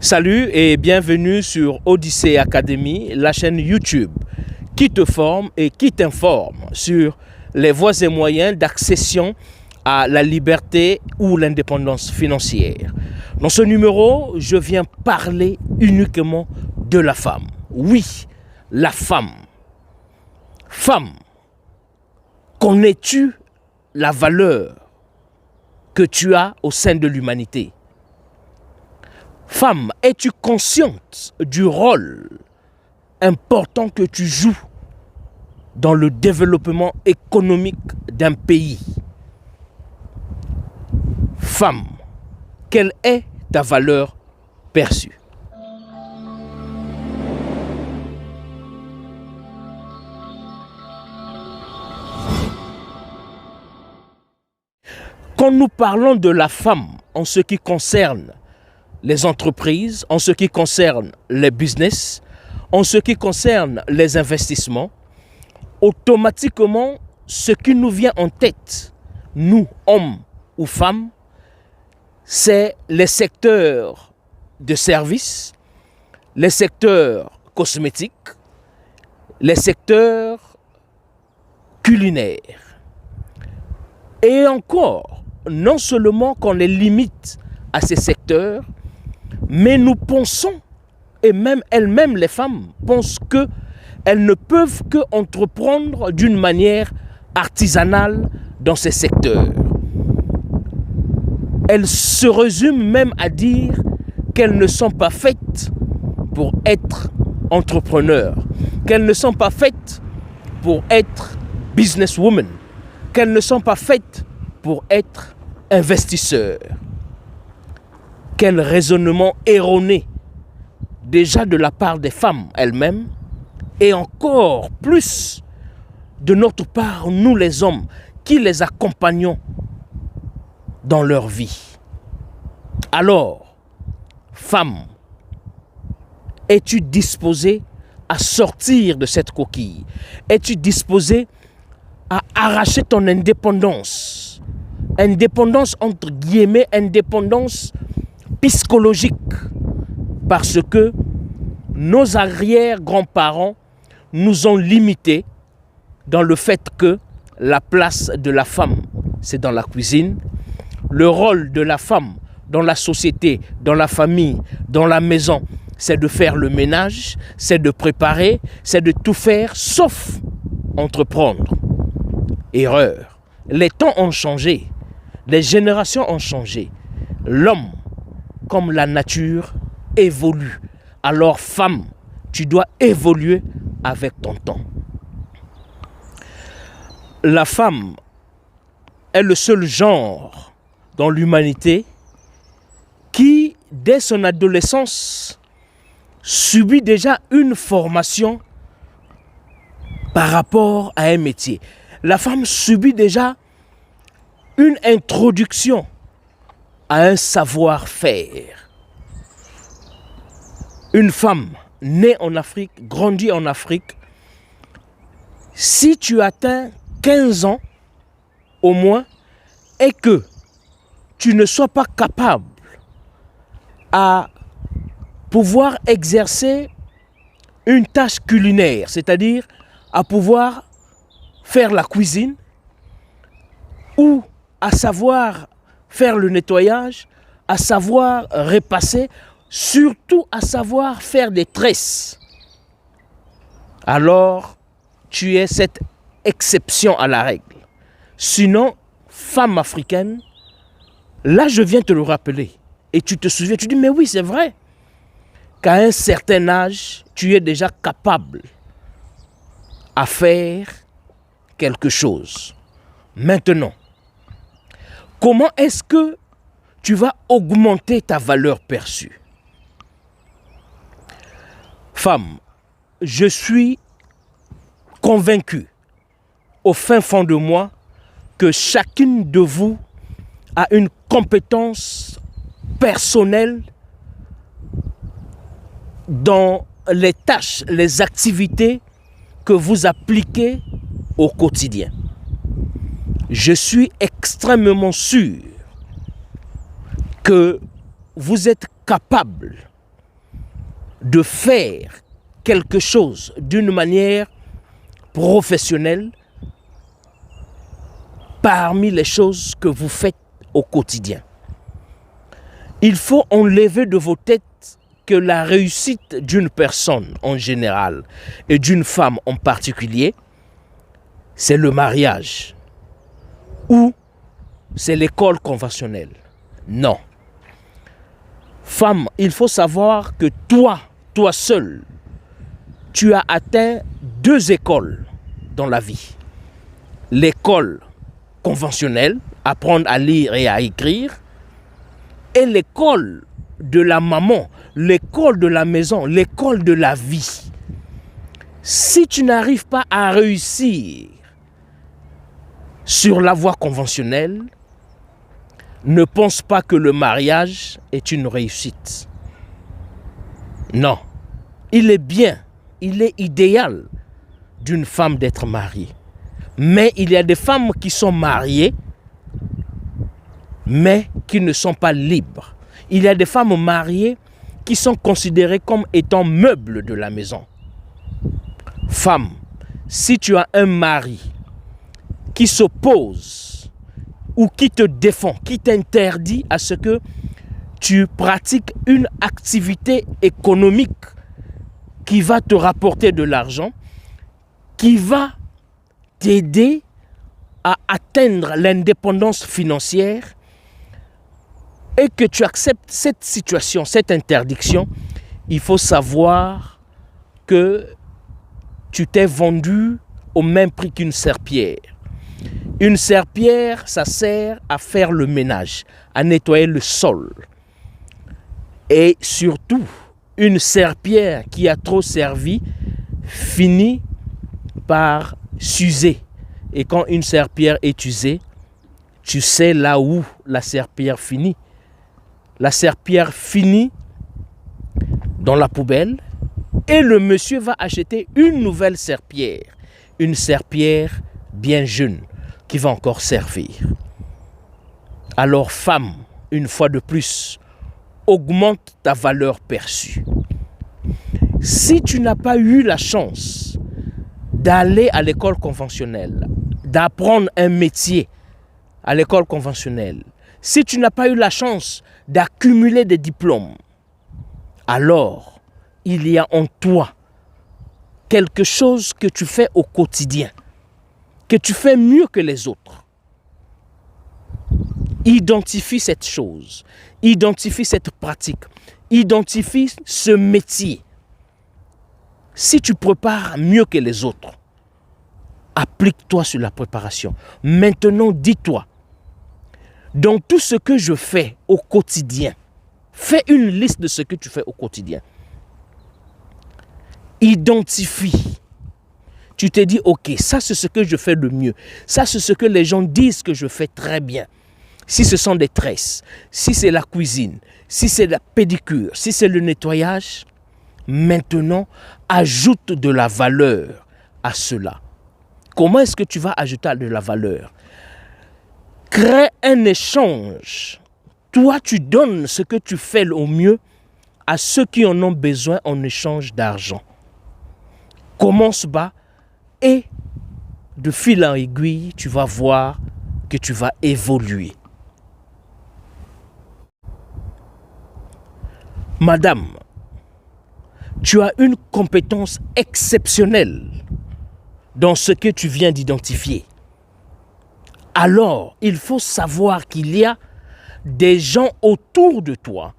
Salut et bienvenue sur Odyssey Academy, la chaîne YouTube qui te forme et qui t'informe sur les voies et moyens d'accession à la liberté ou l'indépendance financière. Dans ce numéro, je viens parler uniquement de la femme. Oui, la femme. Femme, connais-tu la valeur que tu as au sein de l'humanité? Femme, es-tu consciente du rôle important que tu joues dans le développement économique d'un pays? Femme, quelle est ta valeur perçue? Quand nous parlons de la femme en ce qui concerne les entreprises, en ce qui concerne les business, en ce qui concerne les investissements, automatiquement, ce qui nous vient en tête, nous, hommes ou femmes, c'est les secteurs de services, les secteurs cosmétiques, les secteurs culinaires. Et encore, non seulement qu'on les limite à ces secteurs, mais nous pensons, et même elles-mêmes, les femmes, pensent qu'elles ne peuvent qu'entreprendre d'une manière artisanale dans ces secteurs. Elles se résument même à dire qu'elles ne sont pas faites pour être entrepreneurs, qu'elles ne sont pas faites pour être businesswomen, qu'elles ne sont pas faites pour être investisseurs. Quel raisonnement erroné déjà de la part des femmes elles-mêmes et encore plus de notre part, nous les hommes, qui les accompagnons dans leur vie. Alors, femme, es-tu disposée à sortir de cette coquille? Es-tu disposée à arracher ton indépendance? Indépendance entre guillemets, indépendance psychologique, parce que nos arrière-grands-parents nous ont limités dans le fait que la place de la femme, c'est dans la cuisine, le rôle de la femme dans la société, dans la famille, dans la maison, c'est de faire le ménage, c'est de préparer, c'est de tout faire, sauf entreprendre. Erreur. Les temps ont changé, les générations ont changé. L'homme, comme la nature, évolue. Alors, femme, tu dois évoluer avec ton temps. La femme est le seul genre dans l'humanité qui, dès son adolescence, subit déjà une formation par rapport à un métier. La femme subit déjà une introduction à un savoir-faire. Une femme née en Afrique, grandie en Afrique, si tu atteins 15 ans au moins et que tu ne sois pas capable à pouvoir exercer une tâche culinaire, c'est-à-dire à pouvoir faire la cuisine ou à savoir faire le nettoyage, à savoir repasser, surtout à savoir faire des tresses. Alors, tu es cette exception à la règle. Sinon, femme africaine, là je viens te le rappeler. Et tu te souviens, tu dis, mais oui, c'est vrai. Qu'à un certain âge, tu es déjà capable à faire quelque chose. Maintenant, comment est-ce que tu vas augmenter ta valeur perçue? Femme, je suis convaincu au fin fond de moi que chacune de vous a une compétence personnelle dans les tâches, les activités que vous appliquez au quotidien. Je suis extrêmement sûr que vous êtes capable de faire quelque chose d'une manière professionnelle parmi les choses que vous faites au quotidien. Il faut enlever de vos têtes que la réussite d'une personne en général et d'une femme en particulier, c'est le mariage ou c'est l'école conventionnelle. Non. Femme, il faut savoir que toi seul, tu as atteint 2 écoles dans la vie. L'école conventionnelle, apprendre à lire et à écrire, et l'école de la maman, l'école de la maison, l'école de la vie. Si tu n'arrives pas à réussir sur la voie conventionnelle, ne pense pas que le mariage est une réussite. Non, il est bien, il est idéal d'une femme d'être mariée. Mais il y a des femmes qui sont mariées, mais qui ne sont pas libres. Il y a des femmes mariées qui sont considérées comme étant meubles de la maison. Femme, si tu as un mari qui s'oppose ou qui te défend, qui t'interdit à ce que tu pratiques une activité économique qui va te rapporter de l'argent, qui va t'aider à atteindre l'indépendance financière, et que tu acceptes cette situation, cette interdiction, il faut savoir que tu t'es vendu au même prix qu'une serpillière. Une serpillière, ça sert à faire le ménage, à nettoyer le sol. Et surtout, une serpillière qui a trop servi finit par s'user. Et quand une serpillière est usée, tu sais là où la serpillière finit. La serpillière finit dans la poubelle et le monsieur va acheter une nouvelle serpillière. Une serpillière bien jeune qui va encore servir. Alors femme, une fois de plus, augmente ta valeur perçue. Si tu n'as pas eu la chance d'aller à l'école conventionnelle, d'apprendre un métier à l'école conventionnelle, si tu n'as pas eu la chance d'accumuler des diplômes, alors il y a en toi quelque chose que tu fais au quotidien, que tu fais mieux que les autres. Identifie cette chose, identifie cette pratique, identifie ce métier. Si tu prépares mieux que les autres, applique-toi sur la préparation. Maintenant, dis-toi, dans tout ce que je fais au quotidien, fais une liste de ce que tu fais au quotidien. Identifie. Tu te dis, ok, ça c'est ce que je fais le mieux. Ça c'est ce que les gens disent que je fais très bien. Si ce sont des tresses, si c'est la cuisine, si c'est la pédicure, si c'est le nettoyage, maintenant, ajoute de la valeur à cela. Comment est-ce que tu vas ajouter de la valeur? Crée un échange. Toi, tu donnes ce que tu fais au mieux à ceux qui en ont besoin en échange d'argent. Commence bas et de fil en aiguille, tu vas voir que tu vas évoluer. Madame, tu as une compétence exceptionnelle dans ce que tu viens d'identifier. Alors, il faut savoir qu'il y a des gens autour de toi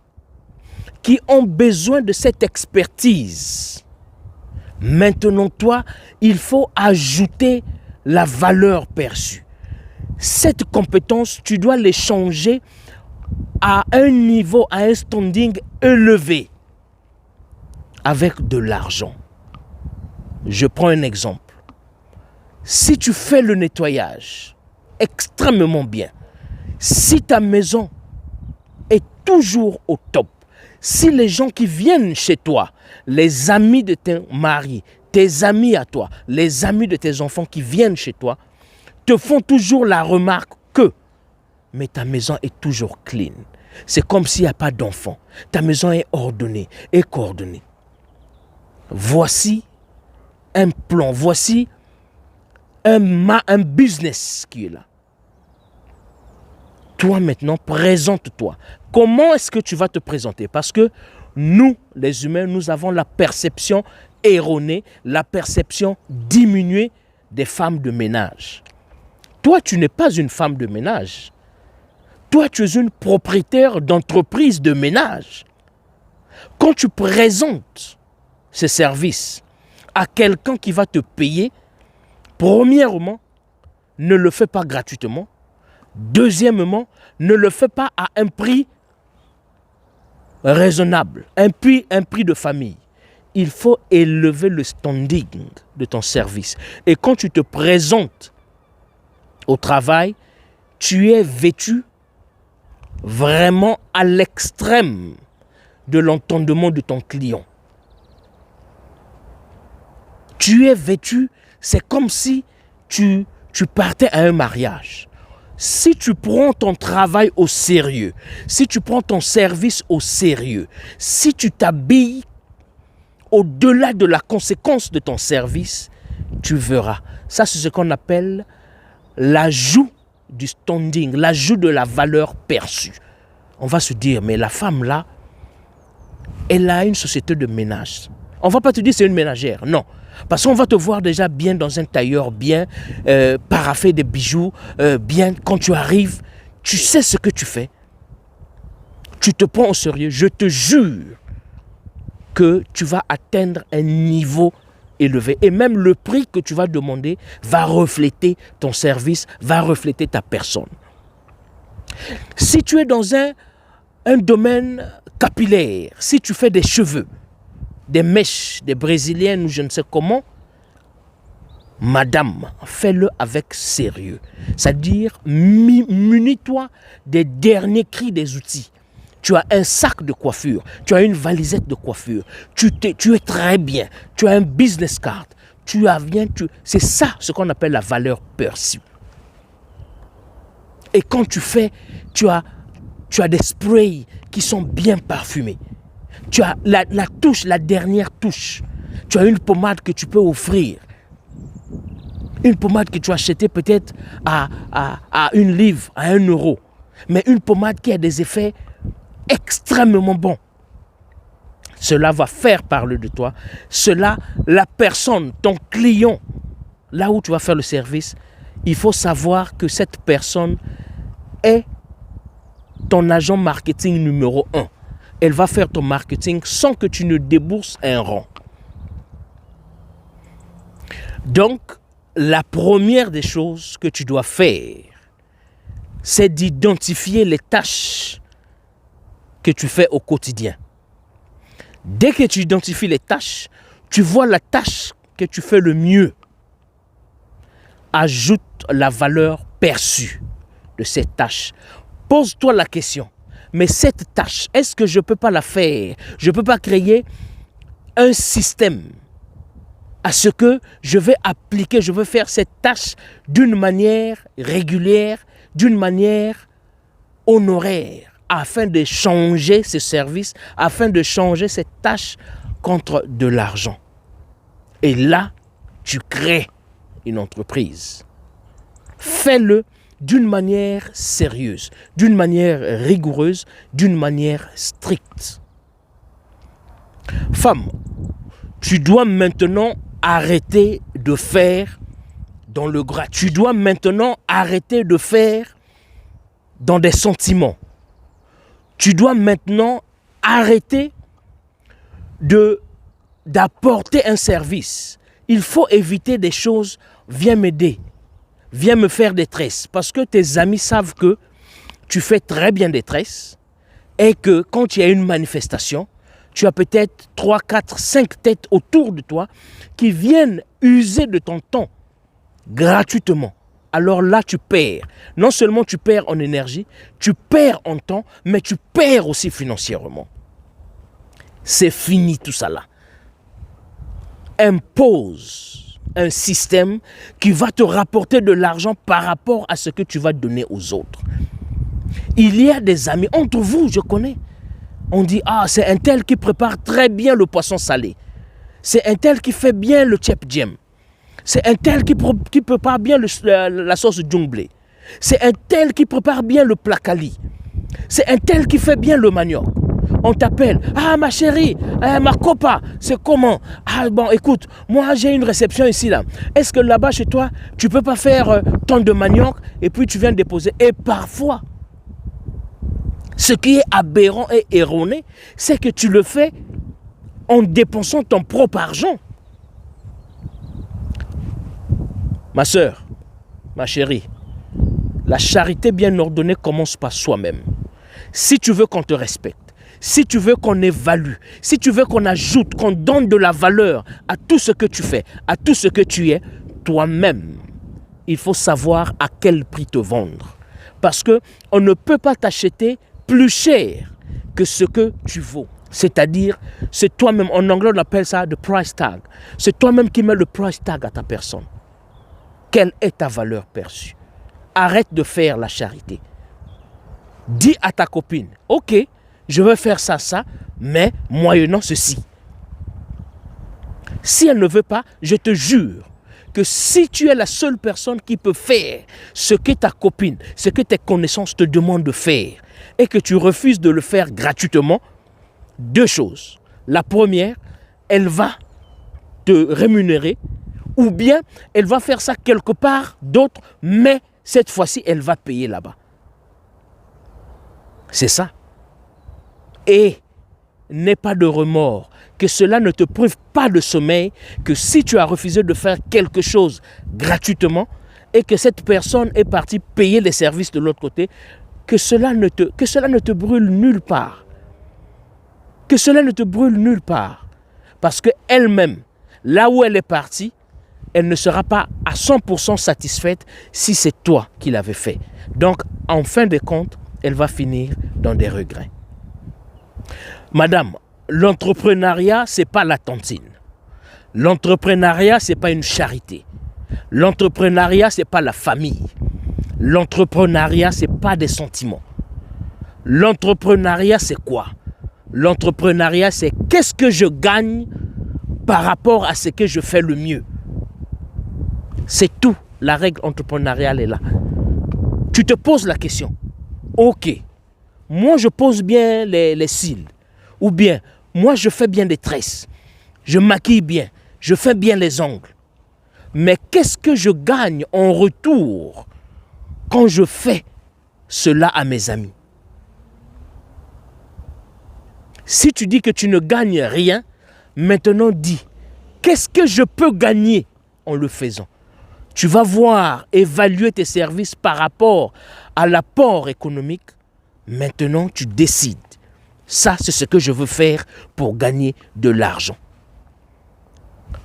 qui ont besoin de cette expertise. Maintenant, toi, il faut ajouter la valeur perçue. Cette compétence, tu dois l'échanger à un niveau, à un standing élevé avec de l'argent. Je prends un exemple. Si tu fais le nettoyage extrêmement bien, si ta maison est toujours au top, si les gens qui viennent chez toi, les amis de ton mari, tes amis à toi, les amis de tes enfants qui viennent chez toi, te font toujours la remarque que mais ta maison est toujours clean. C'est comme s'il n'y a pas d'enfant. Ta maison est ordonnée et coordonnée. Voici un plan, voici un business qui est là. Toi maintenant, présente-toi. Comment est-ce que tu vas te présenter? Parce que nous, les humains, nous avons la perception erronée, la perception diminuée des femmes de ménage. Toi, tu n'es pas une femme de ménage. Toi, tu es une propriétaire d'entreprise de ménage. Quand tu présentes ces services à quelqu'un qui va te payer, premièrement, ne le fais pas gratuitement. Deuxièmement, ne le fais pas à un prix raisonnable, un prix de famille. Il faut élever le standing de ton service. Et quand tu te présentes au travail, tu es vêtu vraiment à l'extrême de l'entendement de ton client. Tu es vêtu, c'est comme si tu partais à un mariage. Si tu prends ton travail au sérieux, si tu prends ton service au sérieux, si tu t'habilles au-delà de la conséquence de ton service, tu verras. Ça, c'est ce qu'on appelle l'ajout du standing, l'ajout de la valeur perçue. On va se dire, mais la femme là, elle a une société de ménage. On ne va pas te dire c'est une ménagère, non. Parce qu'on va te voir déjà bien dans un tailleur, bien paraffé des bijoux, bien quand tu arrives, tu sais ce que tu fais. Tu te prends au sérieux, je te jure que tu vas atteindre un niveau élevé. Et même le prix que tu vas demander va refléter ton service, va refléter ta personne. Si tu es dans un domaine capillaire, si tu fais des cheveux, des mèches, des brésiliennes ou je ne sais comment, madame, fais-le avec sérieux. C'est-à-dire, munis-toi des derniers cris des outils. Tu as un sac de coiffure, tu as une valisette de coiffure, tu es très bien, tu as un business card, c'est ça ce qu'on appelle la valeur perçue. Et quand tu fais, tu as des sprays qui sont bien parfumés. Tu as la touche, la dernière touche. Tu as une pommade que tu peux offrir. Une pommade que tu as achetée peut-être à 1 livre, à 1 euro. Mais une pommade qui a des effets extrêmement bons. Cela va faire parler de toi. Cela, la personne, ton client, là où tu vas faire le service, il faut savoir que cette personne est ton agent marketing numéro 1. Elle va faire ton marketing sans que tu ne débourses un rond. Donc, la première des choses que tu dois faire, c'est d'identifier les tâches que tu fais au quotidien. Dès que tu identifies les tâches, tu vois la tâche que tu fais le mieux. Ajoute la valeur perçue de cette tâche. Pose-toi la question. Mais cette tâche, est-ce que je ne peux pas la faire? Je ne peux pas créer un système à ce que je vais appliquer, je veux faire cette tâche d'une manière régulière, d'une manière honoraire, afin de changer ce service, afin de changer cette tâche contre de l'argent. Et là, tu crées une entreprise. Fais-le d'une manière sérieuse, d'une manière rigoureuse, d'une manière stricte. Femme, tu dois maintenant arrêter de faire dans le gras. Tu dois maintenant arrêter de faire dans des sentiments. Tu dois maintenant arrêter d'apporter un service. Il faut éviter des choses. Viens m'aider. Viens me faire des tresses. Parce que tes amis savent que tu fais très bien des tresses et que quand il y a une manifestation, tu as peut-être 3, 4, 5 têtes autour de toi qui viennent user de ton temps gratuitement. Alors là, tu perds. Non seulement tu perds en énergie, tu perds en temps, mais tu perds aussi financièrement. C'est fini tout ça là. Impose un système qui va te rapporter de l'argent par rapport à ce que tu vas donner aux autres. Il y a des amis, entre vous, je connais. On dit, ah, c'est un tel qui prépare très bien le poisson salé. C'est un tel qui fait bien le tchep djem. C'est un tel qui prépare bien la sauce djumblé. C'est un tel qui prépare bien le placali. C'est un tel qui fait bien le manioc. On t'appelle, ah ma chérie, ma copa, c'est comment? Ah bon, écoute, moi j'ai une réception ici là. Est-ce que là-bas chez toi, tu peux pas faire tant de manioc et puis tu viens déposer? Et parfois, ce qui est aberrant et erroné, c'est que tu le fais en dépensant ton propre argent. Ma soeur, ma chérie, la charité bien ordonnée commence par soi-même. Si tu veux qu'on te respecte, si tu veux qu'on évalue, si tu veux qu'on ajoute, qu'on donne de la valeur à tout ce que tu fais, à tout ce que tu es, toi-même, il faut savoir à quel prix te vendre. Parce qu'on ne peut pas t'acheter plus cher que ce que tu vaux. C'est-à-dire, c'est toi-même, en anglais on appelle ça the price tag. C'est toi-même qui mets le price tag à ta personne. Quelle est ta valeur perçue? Arrête de faire la charité. Dis à ta copine, ok, je veux faire ça, mais moyennant ceci. Si elle ne veut pas, je te jure que si tu es la seule personne qui peut faire ce que ta copine, ce que tes connaissances te demandent de faire, et que tu refuses de le faire gratuitement, deux choses. La première, elle va te rémunérer, ou bien elle va faire ça quelque part d'autre, mais cette fois-ci, elle va payer là-bas. C'est ça. Et n'aie pas de remords, que cela ne te prive pas de sommeil, que si tu as refusé de faire quelque chose gratuitement et que cette personne est partie payer les services de l'autre côté, que cela ne te brûle nulle part. Que cela ne te brûle nulle part. Parce qu'elle-même, là où elle est partie, elle ne sera pas à 100% satisfaite si c'est toi qui l'avais fait. Donc, en fin de compte, elle va finir dans des regrets. Madame, l'entrepreneuriat, ce n'est pas la tontine. L'entrepreneuriat, ce n'est pas une charité. L'entrepreneuriat, ce n'est pas la famille. L'entrepreneuriat, ce n'est pas des sentiments. L'entrepreneuriat, c'est quoi? L'entrepreneuriat, c'est qu'est-ce que je gagne par rapport à ce que je fais le mieux. C'est tout. La règle entrepreneuriale est là. Tu te poses la question. Ok, moi je pose bien les cils. Ou bien, moi je fais bien des tresses. Je maquille bien. Je fais bien les ongles. Mais qu'est-ce que je gagne en retour quand je fais cela à mes amis? Si tu dis que tu ne gagnes rien, maintenant dis, qu'est-ce que je peux gagner en le faisant? Tu vas voir, évaluer tes services par rapport à l'apport économique. Maintenant, tu décides. Ça, c'est ce que je veux faire pour gagner de l'argent.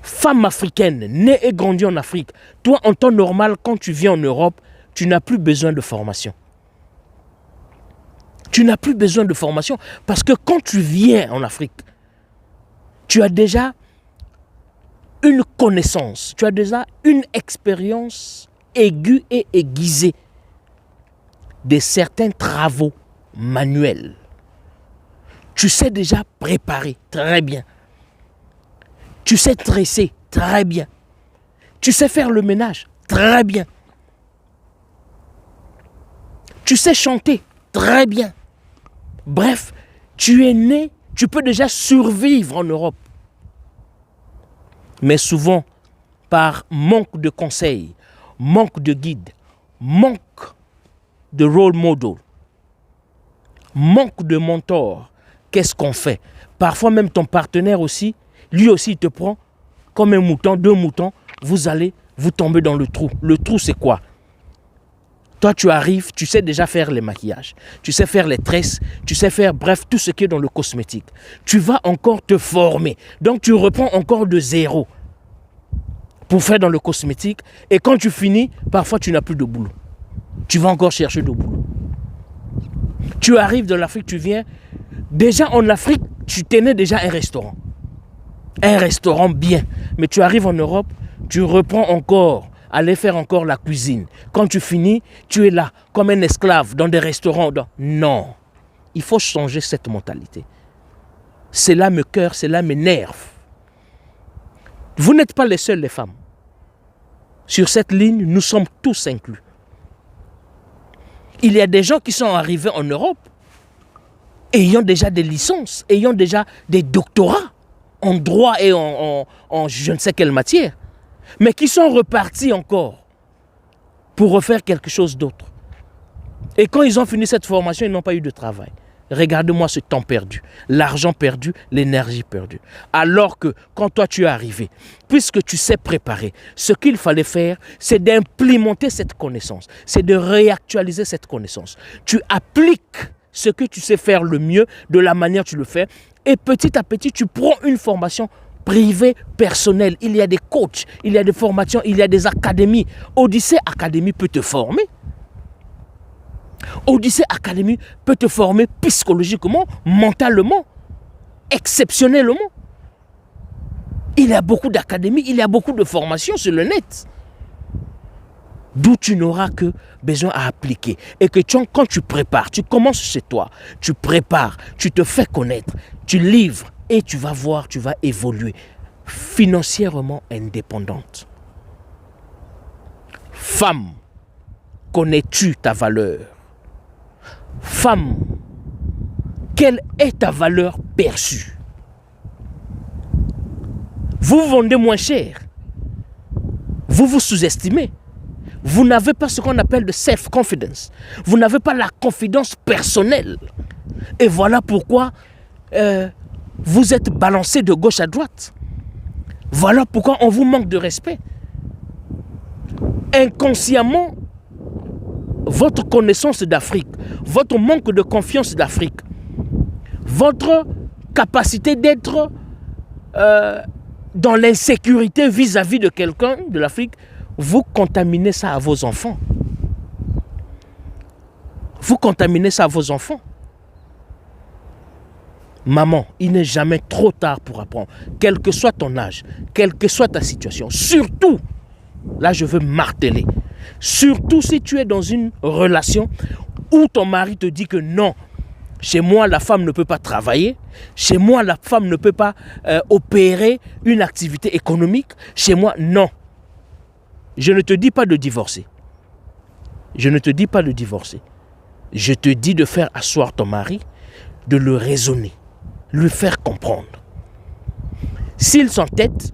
Femme africaine, née et grandie en Afrique, toi, en temps normal, quand tu viens en Europe, tu n'as plus besoin de formation. Tu n'as plus besoin de formation parce que quand tu viens en Afrique, tu as déjà une connaissance, tu as déjà une expérience aiguë et aiguisée de certains travaux manuels. Tu sais déjà préparer très bien. Tu sais tresser très bien. Tu sais faire le ménage très bien. Tu sais chanter très bien. Bref, tu es né, tu peux déjà survivre en Europe. Mais souvent, par manque de conseils, manque de guide, manque de role model, manque de mentor, qu'est-ce qu'on fait? Parfois même ton partenaire aussi, lui aussi il te prend comme un mouton, deux moutons, vous allez vous tomber dans le trou. Le trou c'est quoi? Toi tu arrives, tu sais déjà faire les maquillages, tu sais faire les tresses, tu sais faire bref tout ce qui est dans le cosmétique. Tu vas encore te former, donc tu reprends encore de zéro pour faire dans le cosmétique et quand tu finis, parfois tu n'as plus de boulot. Tu vas encore chercher de boulot. Tu arrives de l'Afrique, tu viens, déjà en Afrique, tu tenais déjà un restaurant. Un restaurant bien, mais tu arrives en Europe, tu reprends encore, aller faire encore la cuisine. Quand tu finis, tu es là, comme un esclave, dans des restaurants. Non, il faut changer cette mentalité. Cela me cœur, cela m'énerve. Vous n'êtes pas les seules, les femmes. Sur cette ligne, nous sommes tous inclus. Il y a des gens qui sont arrivés en Europe, ayant déjà des licences, ayant déjà des doctorats en droit et en je ne sais quelle matière, mais qui sont repartis encore pour refaire quelque chose d'autre. Et quand ils ont fini cette formation, ils n'ont pas eu de travail. Regarde-moi ce temps perdu, l'argent perdu, l'énergie perdue. Alors que quand toi tu es arrivé, puisque tu sais préparer, ce qu'il fallait faire, c'est d'implémenter cette connaissance, c'est de réactualiser cette connaissance. Tu appliques ce que tu sais faire le mieux, de la manière dont tu le fais, et petit à petit, tu prends une formation privée, personnelle. Il y a des coachs, il y a des formations, il y a des académies. Odyssée Academy peut te former. Odyssée Academy peut te former psychologiquement, mentalement, exceptionnellement. Il y a beaucoup d'académies, il y a beaucoup de formations sur le net. D'où tu n'auras que besoin à appliquer. Et que quand tu prépares, tu commences chez toi, tu prépares, tu te fais connaître, tu livres et tu vas voir, tu vas évoluer financièrement indépendante. Femme, connais-tu ta valeur? Femme, quelle est ta valeur perçue? Vous vendez moins cher. Vous vous sous-estimez. Vous n'avez pas ce qu'on appelle de self-confidence. Vous n'avez pas la confidence personnelle. Et voilà pourquoi vous êtes balancé de gauche à droite. Voilà pourquoi on vous manque de respect. Inconsciemment, votre connaissance d'Afrique, votre manque de confiance d'Afrique, votre capacité d'être dans l'insécurité vis-à-vis de quelqu'un de l'Afrique, vous contaminez ça à vos enfants. Vous contaminez ça à vos enfants. Maman, il n'est jamais trop tard pour apprendre. Quel que soit ton âge, quelle que soit ta situation. Surtout, là je veux marteler, surtout si tu es dans une relation où ton mari te dit que non, chez moi la femme ne peut pas travailler, chez moi la femme ne peut pas opérer une activité économique, chez moi non. Je ne te dis pas de divorcer. Je ne te dis pas de divorcer. Je te dis de faire asseoir ton mari, de le raisonner, lui faire comprendre. S'il s'entête,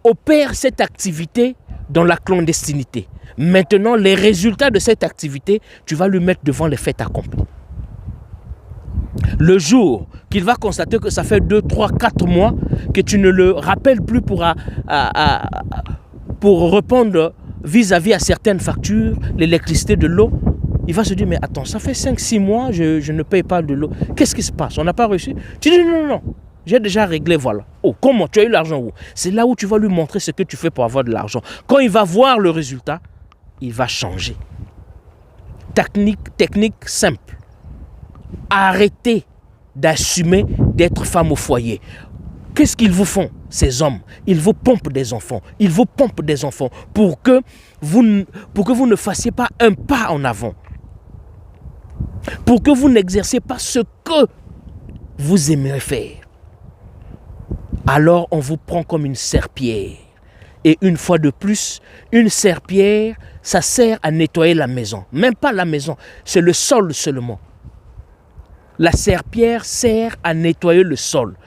opère cette activité dans la clandestinité. Maintenant, les résultats de cette activité, tu vas lui mettre devant les faits accomplis. Le jour qu'il va constater que ça fait 2, 3, 4 mois que tu ne le rappelles plus pour répondre vis-à-vis à certaines factures, l'électricité, de l'eau, il va se dire, mais attends, ça fait 5, 6 mois, je ne paye pas de l'eau. Qu'est-ce qui se passe? On n'a pas reçu? Tu dis, non, j'ai déjà réglé, voilà. Oh, comment? Tu as eu l'argent où? C'est là où tu vas lui montrer ce que tu fais pour avoir de l'argent. Quand il va voir le résultat, il va changer. Technique simple. Arrêtez d'assumer d'être femme au foyer. Qu'est-ce qu'ils vous font, ces hommes? Ils vous pompent des enfants. Ils vous pompent des enfants pour que vous ne fassiez pas un pas en avant. Pour que vous n'exerciez pas ce que vous aimeriez faire. Alors on vous prend comme une serpillière. Et une fois de plus, une serpillière, ça sert à nettoyer la maison. Même pas la maison, c'est le sol seulement. La serpillière sert à nettoyer le sol.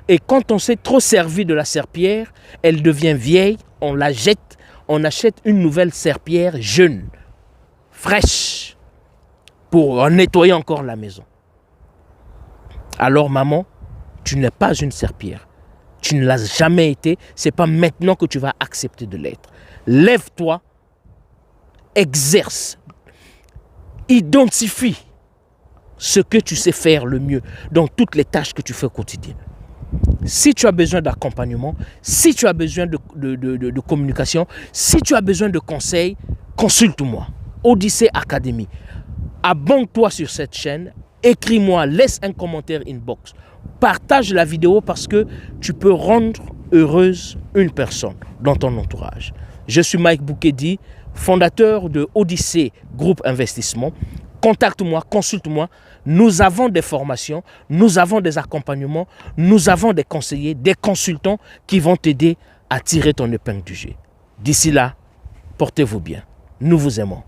Et quand on s'est trop servi de la serpillière, elle devient vieille, on la jette, on achète une nouvelle serpillière jeune, fraîche, pour nettoyer encore la maison. Alors maman, tu n'es pas une serpillière. Tu ne l'as jamais été, ce n'est pas maintenant que tu vas accepter de l'être. Lève-toi, exerce, identifie ce que tu sais faire le mieux dans toutes les tâches que tu fais au quotidien. Si tu as besoin d'accompagnement, si tu as besoin de communication, si tu as besoin de conseils, consulte-moi. Odyssée Academy. Abonne-toi sur cette chaîne, écris-moi, laisse un commentaire inbox. Partage la vidéo parce que tu peux rendre heureuse une personne dans ton entourage. Je suis Mike Boukedi, fondateur de Odyssée Groupe Investissement. Contacte-moi, consulte-moi. Nous avons des formations, nous avons des accompagnements, nous avons des conseillers, des consultants qui vont t'aider à tirer ton épingle du jeu. D'ici là, portez-vous bien. Nous vous aimons.